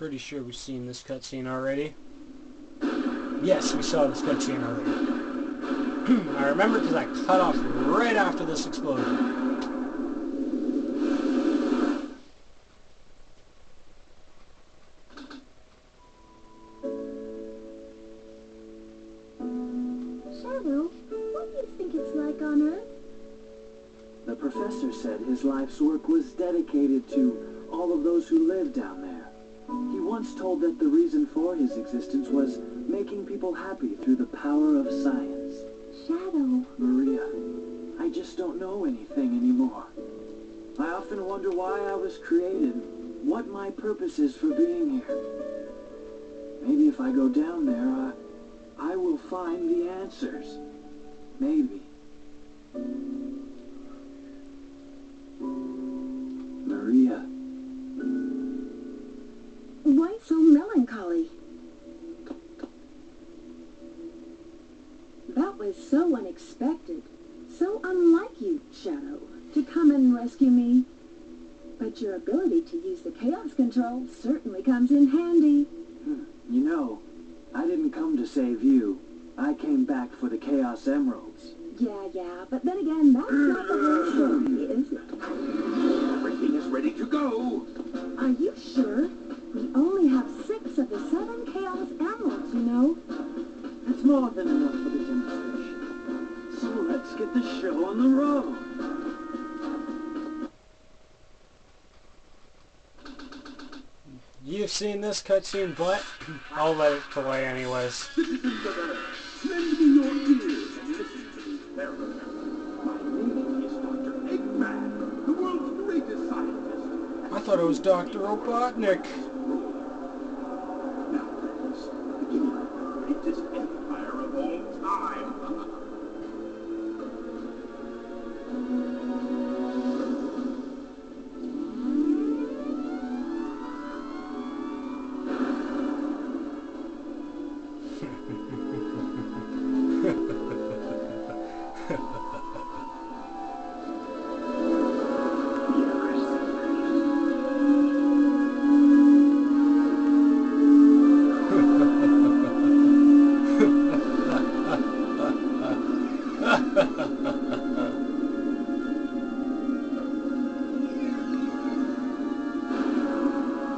Pretty sure we've seen this cutscene already. Yes, we saw this cutscene already. I remember because I cut off right after this explosion. Shadow, what do you think it's like on Earth? The professor said his life's work was dedicated to all of those who live down there. He once told that the reason for his existence was making people happy through the power of science. Shadow. Maria, I just don't know anything anymore. I often wonder why I was created, what my purpose is for being here. Maybe if I go down there, I will find the answers. Maybe. Maria. Why so melancholy? That was so unexpected. So unlike you, Shadow, to come and rescue me. But your ability to use the chaos control certainly comes in handy. You know, I didn't come to save you. I came back for the Chaos Emeralds. Yeah, but then again, that's not the whole story, is it? Everything is ready to go. Are you sure? We only have 6 of the 7 Chaos Emeralds, you know. That's more than enough for the demonstration. So let's get the show on the road. You've seen this cutscene, but I'll let it play anyways. Citizens of Earth, lend me your ears and listen to me carefully. My name is Dr. Eggman, the world's greatest scientist. I thought it was Dr. Robotnik. Now, friends, the beginning of the greatest empire of all time.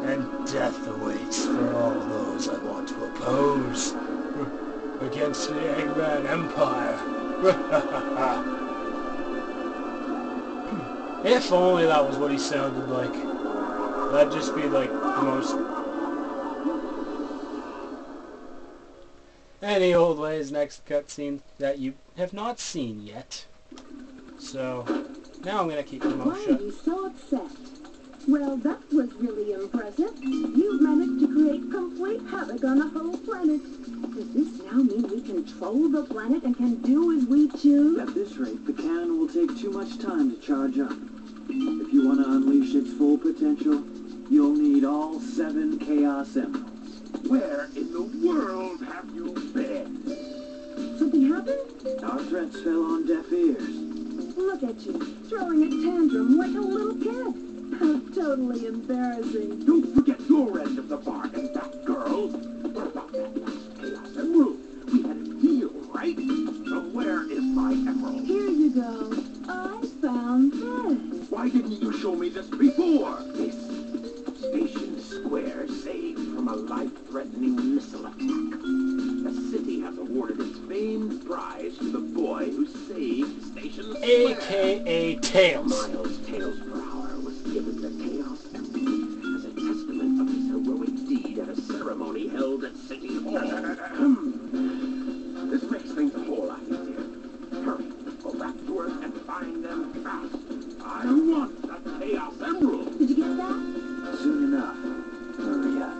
And death awaits for all those I want to oppose against the Eggman Empire. If only that was what he sounded like. That'd just be like the most... Any old ways next cutscene that you have not seen yet. So, now I'm gonna keep my mouth Why shut. are you so upset? Well, that was really impressive. You've managed to create complete havoc on the whole planet. Does this now mean we control the planet and can do as we choose? At this rate, the cannon will take too much time to charge up. If you want to unleash its full potential, you'll need all 7 Chaos Emeralds. Where in the world have you been? Something happened? Our threats fell on deaf ears. Look at you, throwing a tantrum like a little kid. How totally embarrassing. Don't forget your end of the bargain, that girl. What about that last Chaos Emerald? We had a deal, right? So where is my emerald? Here you go. I found this. Why didn't you show me this before? This Station Square saved from a life-threatening missile attack. The city has awarded its famed prize to the boy who saved Station Square. AKA Tails. Miles Tails per hour was given the Chaos Emerald as a testament of his heroic deed at a ceremony held at City Hall. This makes things a whole lot easier. Hurry, go back to Earth and find them fast. I want the Chaos Emerald. Did you get that? Soon enough, Maria.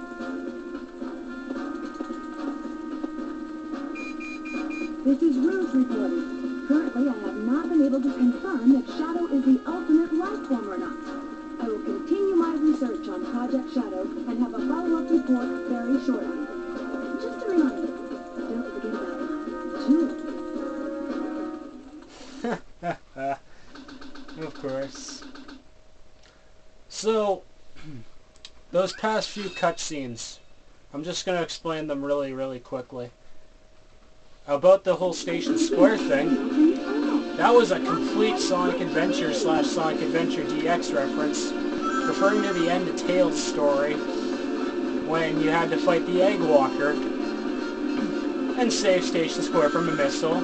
This is Rouge reporting. Currently, I have not been able to confirm that Shadow is the ultimate life form or not. I will continue my research on Project Shadow and have a follow-up report very shortly. Just a reminder, don't forget about my jewels. Of course. So, those past few cutscenes, I'm just going to explain them really, really quickly. About the whole Station Square thing, that was a complete Sonic Adventure / Sonic Adventure DX reference, referring to the end of Tails' story, when you had to fight the Egg Walker and save Station Square from a missile,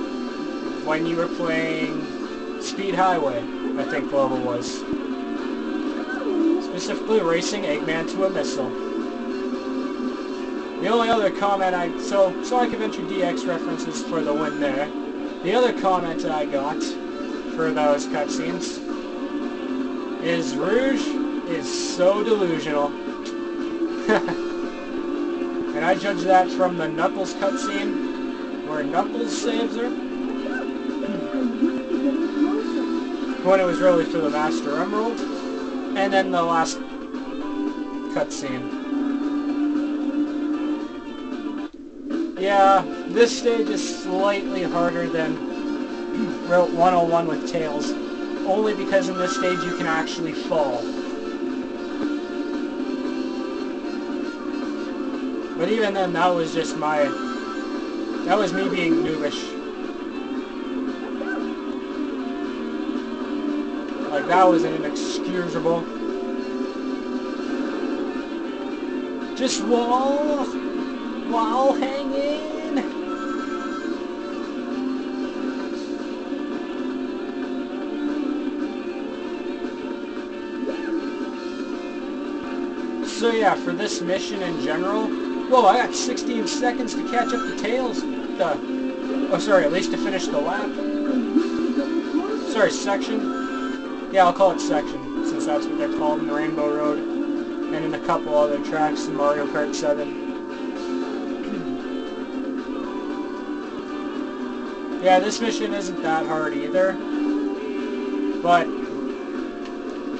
when you were playing Speed Highway, I think the level was. Specifically racing Eggman to a missile. The only other comment so Sonic Adventure DX references for the win there. The other comment I got for those cutscenes is Rouge is so delusional. And I judge that from the Knuckles cutscene, where Knuckles saves her. When it was really for the Master Emerald. And then the last cutscene. Yeah, this stage is slightly harder than Route 101 with Tails, only because in this stage you can actually fall. But even then, that was just that was me being noobish. Like, that was an inexcusable. Just wall hanging. So yeah, for this mission in general, whoa, I got 16 seconds to catch up to Tails. Oh, sorry, at least to finish the lap. Sorry, section. Yeah, I'll call it section, since that's what they're called in the Rainbow Road, and in a couple other tracks in Mario Kart 7. Yeah, this mission isn't that hard either, but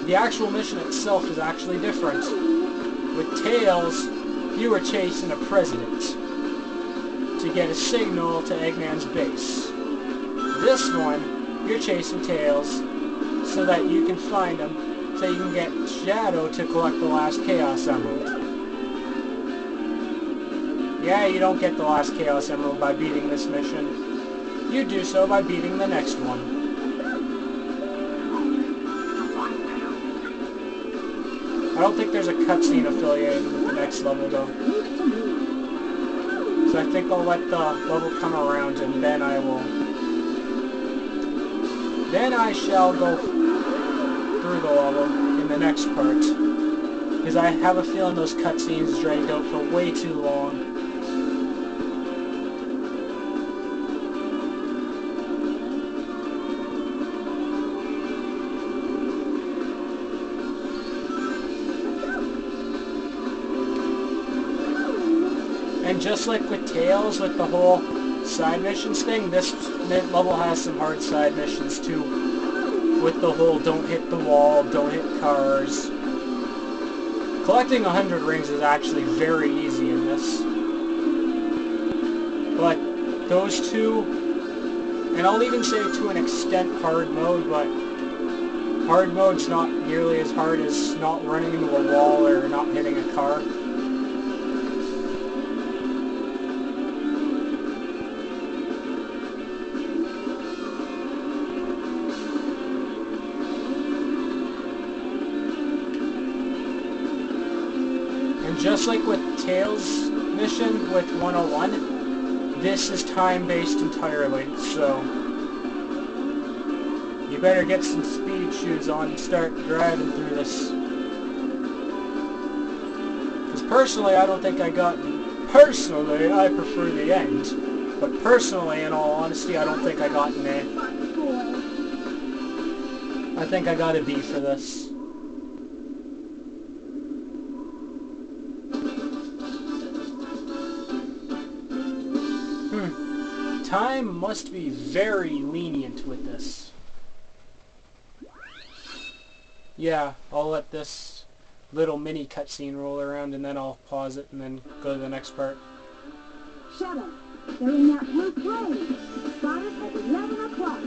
the actual mission itself is actually different. With Tails, you were chasing a president to get a signal to Eggman's base. This one, you're chasing Tails so that you can find him, so you can get Shadow to collect the last Chaos Emerald. Yeah, you don't get the last Chaos Emerald by beating this mission. You do so by beating the next one. I don't think there's a cutscene affiliated with the next level though. So I think I'll let the level come around and then I shall go through the level in the next part. Because I have a feeling those cutscenes dragged out for way too long. And just like with Tails, with the whole side missions thing, this level has some hard side missions too. With the whole don't hit the wall, don't hit cars. Collecting 100 rings is actually very easy in this. But those two, and I'll even say to an extent hard mode, but hard mode's not nearly as hard as not running into a wall or not hitting a car. Just like with Tails' mission with 101, this is time-based entirely, so you better get some speed shoes on and start driving through this. Because personally, I don't think I got... Personally, I prefer the end. But personally, in all honesty, I don't think I got an A. I think I got a B for this. Time must be very lenient with this. Yeah, I'll let this little mini cutscene roll around and then I'll pause it and then go to the next part. Shadow, they're in that blue plane. Spot it at 11 o'clock.